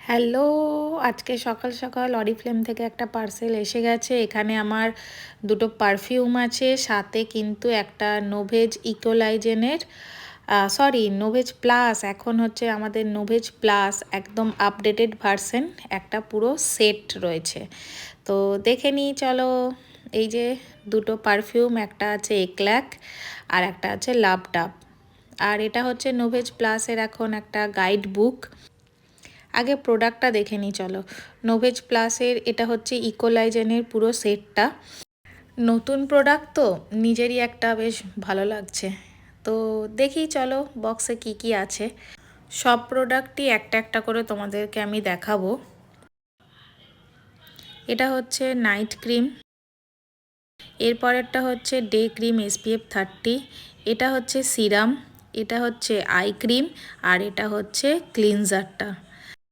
Hello, আজকে সকাল সকাল অরিফ্লেম থেকে একটা পার্সেল এসে গেছে। এখানে আমার দুটো পারফিউম আছে, সাথে কিন্তু একটা নোভেজ ইকোলাইজেনের নোভেজ প্লাস, এখন হচ্ছে আমাদের নোভেজ প্লাস একদম আপডেটেড ভার্সন, একটা পুরো সেট রয়েছে। তো দেখে নিই চলো। এই যে দুটো পারফিউম, একটা আছে একল্যাক আর একটা আছে লাভ ডাব। আর এটা হচ্ছে নোভেজ প্লাসের এখন একটা গাইড বুক। আগে প্রোডাক্টটা দেখে নিই চলো। নোভেজ প্লাসের এটা হচ্ছে ইকোলাইজেনের পুরো সেটটা। নতুন প্রোডাক্ট তো নিজেরই একটা বেশ ভালো লাগছে। তো দেখি চলো বক্সে কি কি আছে। সব প্রোডাক্টই একটা একটা করে তোমাদেরকে আমি দেখাবো। এটা হচ্ছে নাইট ক্রিম, এরপরেরটা হচ্ছে ডে ক্রিম SPF 30, এটা হচ্ছে সিরাম, এটা হচ্ছে আই ক্রিম, আর এটা হচ্ছে ক্লিনজারটা।